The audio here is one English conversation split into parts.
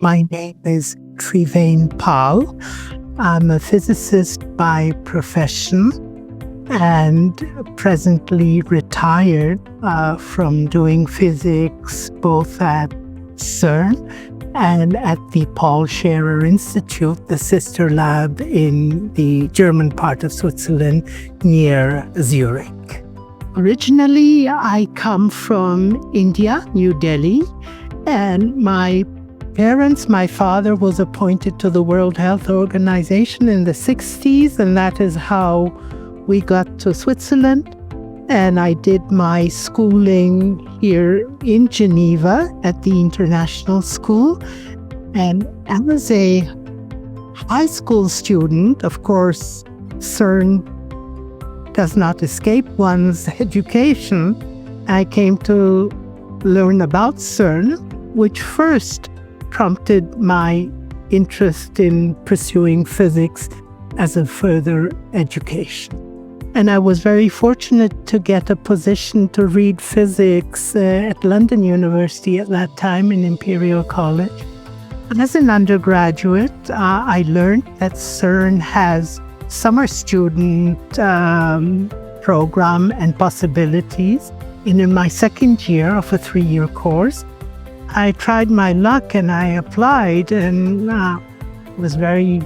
My name is Trivan Pal. I'm a physicist by profession and presently retired from doing physics both at CERN and at the Paul Scherrer Institute, the sister lab in the German part of Switzerland near Zurich. Originally, I come from India, New Delhi, and my father was appointed to the World Health Organization in the 60s, and that is how we got to Switzerland. And I did my schooling here in Geneva at the international school. And as a high school student, of course, CERN does not escape one's education. I came to learn about CERN, which first prompted my interest in pursuing physics as a further education. And I was very fortunate to get a position to read physics at London University at that time in Imperial College. And as an undergraduate, I learned that CERN has summer student program and possibilities. And in my second year of a 3-year course, I tried my luck and I applied and was very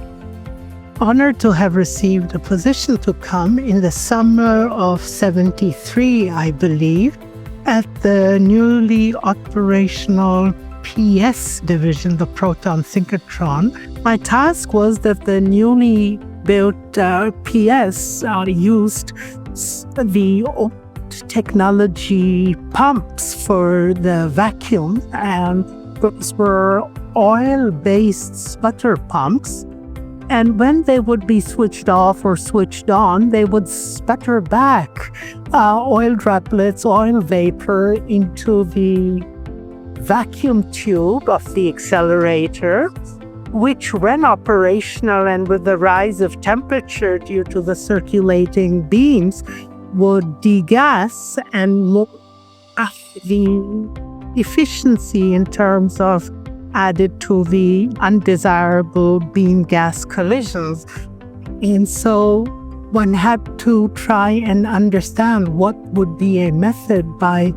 honored to have received a position to come in the summer of 73, I believe, at the newly operational PS division, the proton synchrotron. My task was that the newly built PS used the technology pumps for the vacuum, and those were oil-based sputter pumps. And when they would be switched off or switched on, they would sputter back oil droplets, oil vapor into the vacuum tube of the accelerator, which when operational and with the rise of temperature due to the circulating beams, would degas and look at the efficiency in terms of added to the undesirable beam gas collisions. And so one had to try and understand what would be a method by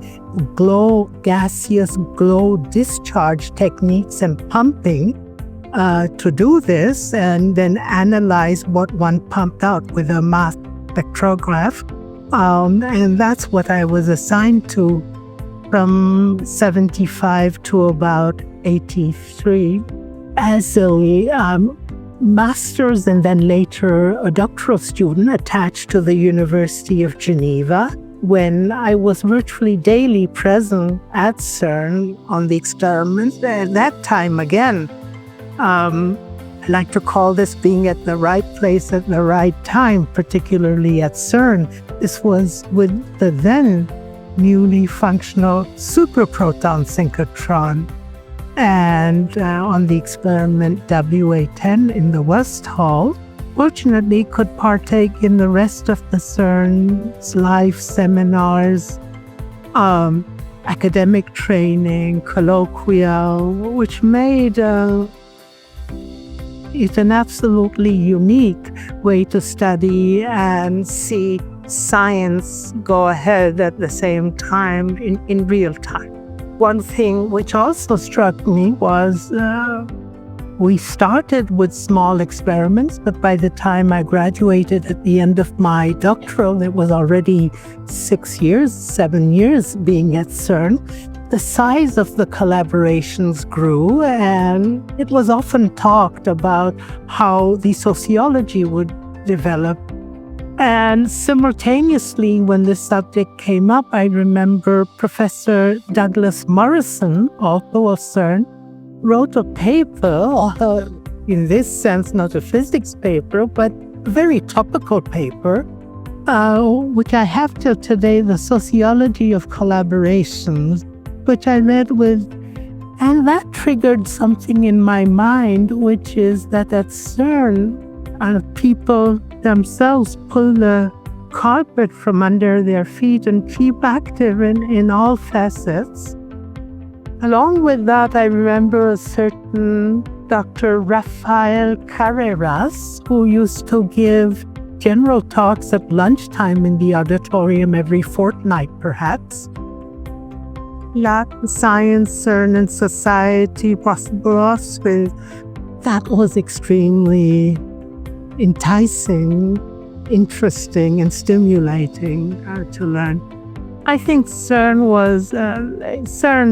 gaseous glow discharge techniques and pumping to do this, and then analyze what one pumped out with a mass spectrograph. And that's what I was assigned to from 75 to about 83 as a master's and then later a doctoral student attached to the University of Geneva, when I was virtually daily present at CERN on the experiments. At that time, again, I like to call this being at the right place at the right time, particularly at CERN. This was with the then newly functional superproton synchrotron, and on the experiment WA10 in the West Hall. Fortunately, could partake in the rest of the CERN's live seminars, academic training, colloquial, which made it an absolutely unique way to study and see science go ahead at the same time in real time. One thing which also struck me was we started with small experiments, but by the time I graduated at the end of my doctoral, it was already 7 years being at CERN. The size of the collaborations grew, and it was often talked about how the sociology would develop. And simultaneously, when this subject came up, I remember Professor Douglas Morrison, also of CERN, wrote a paper, in this sense not a physics paper, but a very topical paper, which I have till today, The Sociology of Collaborations, which I read and that triggered something in my mind, which is that at CERN, people themselves pull the carpet from under their feet and keep active in all facets. Along with that, I remember a certain Dr. Rafael Carreras, who used to give general talks at lunchtime in the auditorium every fortnight, perhaps. Science, CERN, and society, possibles. That was extremely enticing, interesting, and stimulating to learn. I think CERN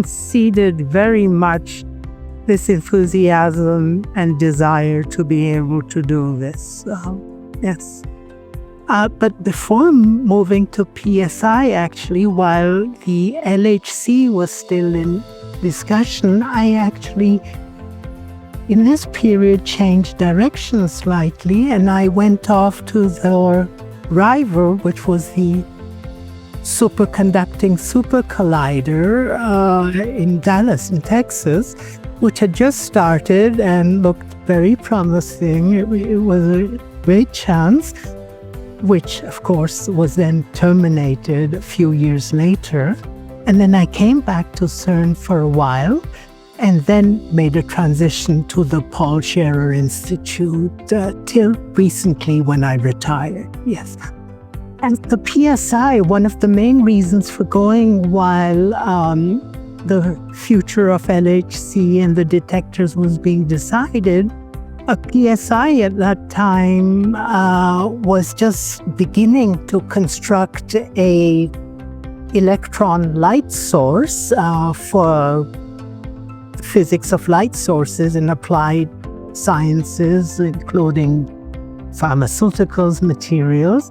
seeded very much this enthusiasm and desire to be able to do this. Yes. But before moving to PSI, actually, while the LHC was still in discussion, I actually, in this period, changed direction slightly, and I went off to the rival, which was the superconducting super collider in Dallas, in Texas, which had just started and looked very promising. It was a great chance, which of course was then terminated a few years later. And then I came back to CERN for a while and then made a transition to the Paul Scherrer Institute till recently when I retired. Yes. And the PSI, one of the main reasons for going while the future of LHC and the detectors was being decided, a PSI at that time was just beginning to construct a electron light source for physics of light sources in applied sciences, including pharmaceuticals, materials.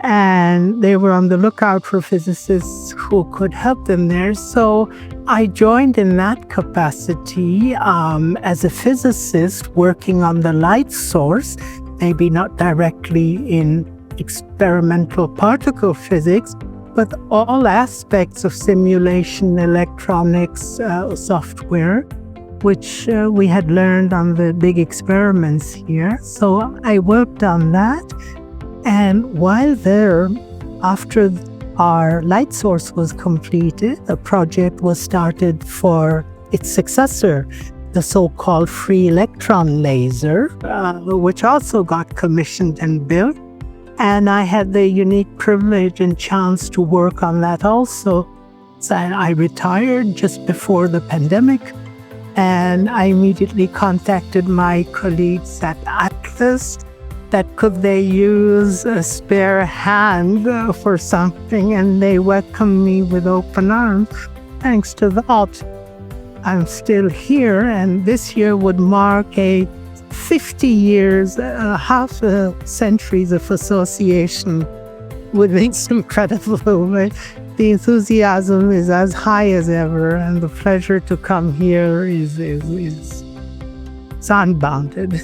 And they were on the lookout for physicists who could help them there. So I joined in that capacity as a physicist working on the light source, maybe not directly in experimental particle physics, but all aspects of simulation, electronics, software, which we had learned on the big experiments here. So I worked on that. And while there, after our light source was completed, a project was started for its successor, the so-called free electron laser, which also got commissioned and built. And I had the unique privilege and chance to work on that also. So I retired just before the pandemic, and I immediately contacted my colleagues at Atlas that could they use a spare hand for something, and they welcomed me with open arms. Thanks to that, I'm still here, and this year would mark 50 years, half a centuries of association with this incredible movement. The enthusiasm is as high as ever, and the pleasure to come here is unbounded.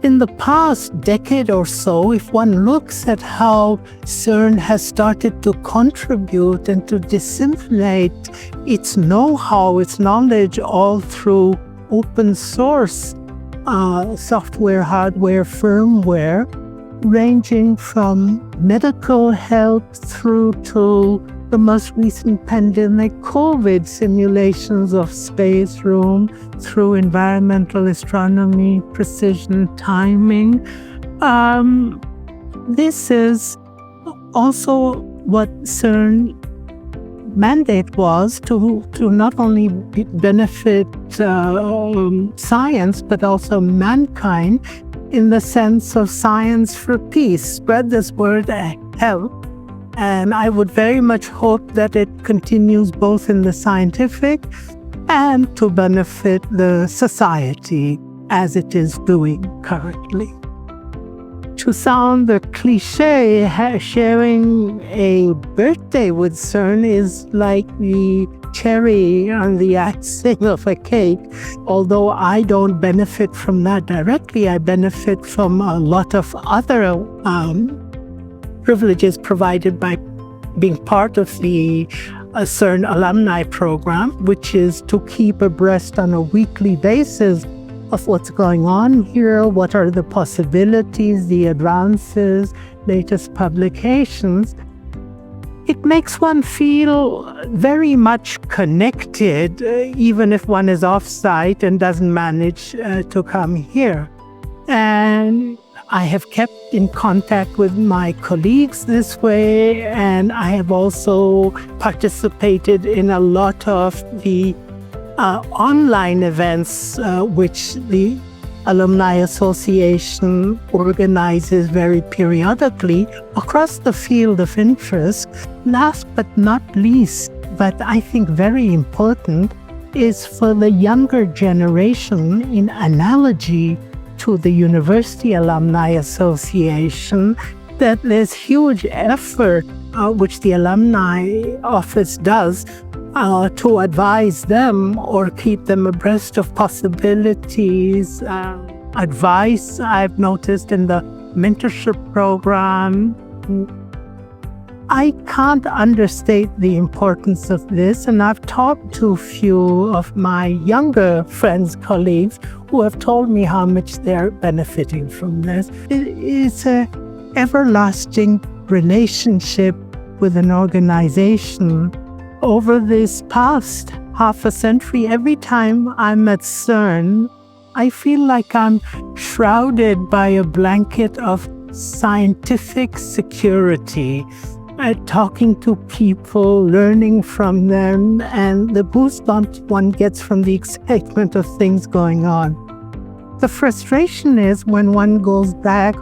In the past decade or so, if one looks at how CERN has started to contribute and to disseminate its know-how, its knowledge, all through open source software, hardware, firmware, ranging from medical help through to the most recent pandemic, COVID simulations of space room, through environmental astronomy, precision timing. This is also what CERN mandate was, to not only benefit science, but also mankind in the sense of science for peace. Spread this word, help. And I would very much hope that it continues both in the scientific and to benefit the society as it is doing currently. To sound the cliche, sharing a birthday with CERN is like the cherry on the icing of a cake. Although I don't benefit from that directly, I benefit from a lot of other privileges provided by being part of the CERN alumni program, which is to keep abreast on a weekly basis of what's going on here, what are the possibilities, the advances, latest publications. it makes one feel very much connected, even if one is off-site and doesn't manage to come here. And I have kept in contact with my colleagues this way, and I have also participated in a lot of the online events which the Alumni Association organizes very periodically across the field of interest. Last but not least, but I think very important, is for the younger generation, in analogy to the University Alumni Association, that there's huge effort which the Alumni Office does to advise them or keep them abreast of possibilities. Advice I've noticed in the mentorship program. I can't understate the importance of this, and I've talked to a few of my younger friends, colleagues, who have told me how much they're benefiting from this. It's an everlasting relationship with an organization. Over this past half a century, every time I'm at CERN, I feel like I'm shrouded by a blanket of scientific security, talking to people, learning from them, and the boost one gets from the excitement of things going on. The frustration is when one goes back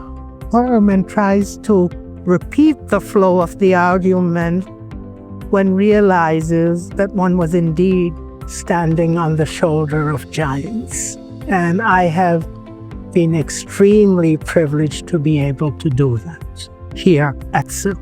home and tries to repeat the flow of the argument, one realizes that one was indeed standing on the shoulder of giants. And I have been extremely privileged to be able to do that here at CERN.